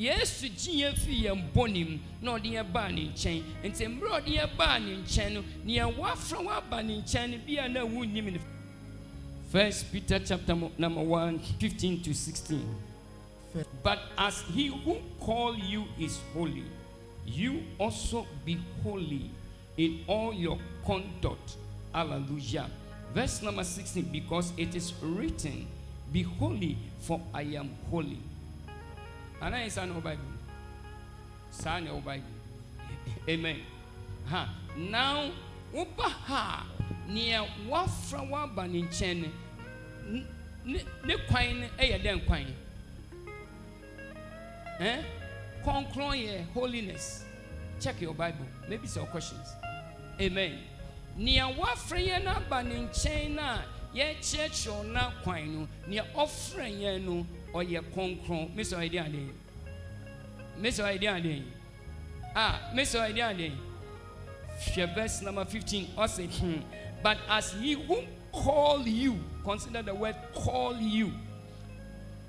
Yesu gye fi yɛn bɔnim na ɔde yɛn baa ne nkyɛn nti mmerɛ ɔde yɛn baa ne nkyɛn no nea wafra waba ne nkyɛn no bia na wunnim no. First Peter chapter number 1, 15 to 16. But as he who called you is holy, you also be holy in all your conduct. Hallelujah. Verse number 16, because it is written, be holy, for I am holy. And I say no Bible. Say no Bible. Amen. Now, ubaha near wafra waba ne nkyɛn ne kwan ɛyɛ den kwan. Konkron ye holiness. Check your Bible. Maybe some questions. Amen. Near wafra ye na ba ne nkyɛn na ye church na kwan no near offering ye no or ye konkron. Miss idea dey. Miss idea dey. Miss idea dey. Verse number 15 also but as he who call you, consider the word call you.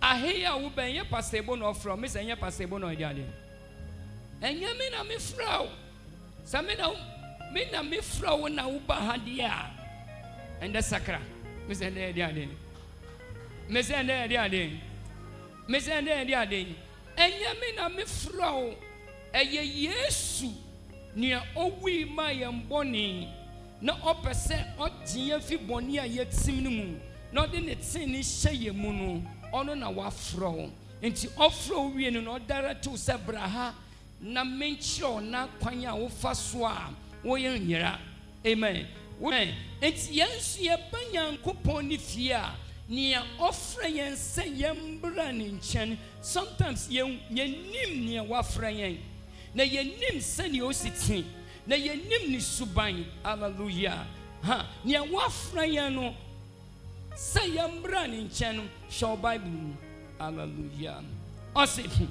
Aheya wo ben ye pasebo no from me say ye pasebo no idea dey. Enya me na me frau. Sa me na me frau na wo ba ha dia. And the sakra. Me say dey idea dey. Me say dey idea dey. Me say dey idea dey. Enya me na me frau. Eye Yesu ni owi ma yɛn bɔne na ɔpɛsɛ ɔgye fi bɔne a yɛtim no mu na ɔde ne tin ne hyɛ yɛ mu no ɔno na wafrɔ nti ɔfrɔ wie no na ɔdara to sɛ braha na menkyerɛ na kwan a wofa so a woyɛ nyira. Amen. Nti yɛn so yɛba Nyankopɔn ne fie a nea ɔfrɛ yɛn sɛ yɛmbra ne nkyɛn. Sometimes yɛnim nea wafrɛ yɛn na yenim sani ositi na yenim ni suban. Hallelujah. Nia wafra yan no say yambra ni nkyɛn show Bible. Hallelujah. Ɔse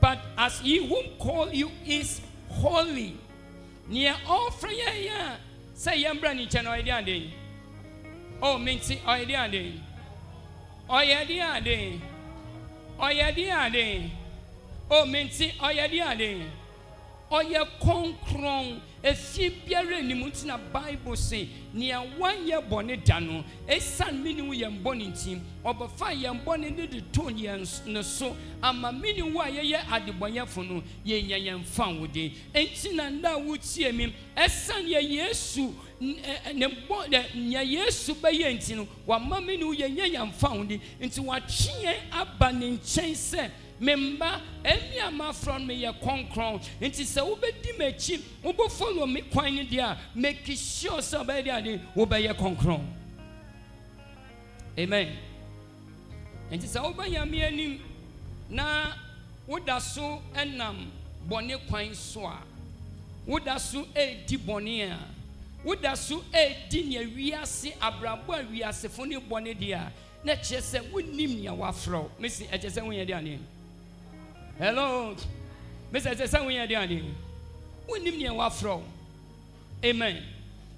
but as he whom call you is holy. Nia ofra yan say yambra ni nkyɛn ɔyɛ ade. Oh minti ɔyɛ ade. Ɔyɛ ade. Ɔyɛ ade. Oh, minti oyedi ade. Oye konkron efi biare ni mutina Bible say nia wanye bone dano esan mini wo yem bone ntim obafa yem bone ne de ton yen ne so ama mini wo ayeye adebonyefo no ye nyanyan fan wode enti na nda wo tie mi esan ye Yesu ne bo de nya Yesu ba ye enti no wa ma mini wo ye nyanyan fan wode enti wa twe aba ne nkyɛn sɛ memba emi ama from me ye konkron nti se wo bedi machi wo bo follow me kwan ni dia make sure so be dia wo be ye konkron. Amen. Nti se wo ba ya me anim na wo da so enam bone kwan so a wo da so edi bone a wo da so edi ne wiase abrabo a wiase fo ne bone dia na che se wo nim ya wafro me si eche se wo ye dia ne. Hello. Mr. Say we are there. We nim near wafro. Amen.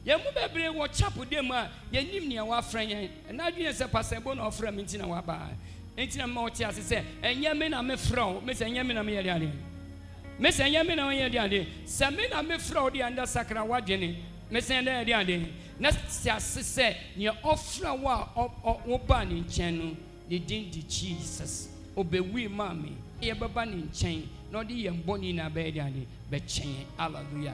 Ye mu bebre wo chapo dem a ye nim near wafra yen. Na dwen se pasebo na ofra minti na waba. Enti na ma oti ase se enye me na me fro. Me se enye me na me ye there. Me se enye me na ye there. Se me na me fro de anda sakra wadwene. Me se there there. Na se ase se ne ofra wa oba ni nchen no. The din di Jesus. Obewi mami. Ye baba ni nchen. No di ye mboni na be there. Be chen. Hallelujah.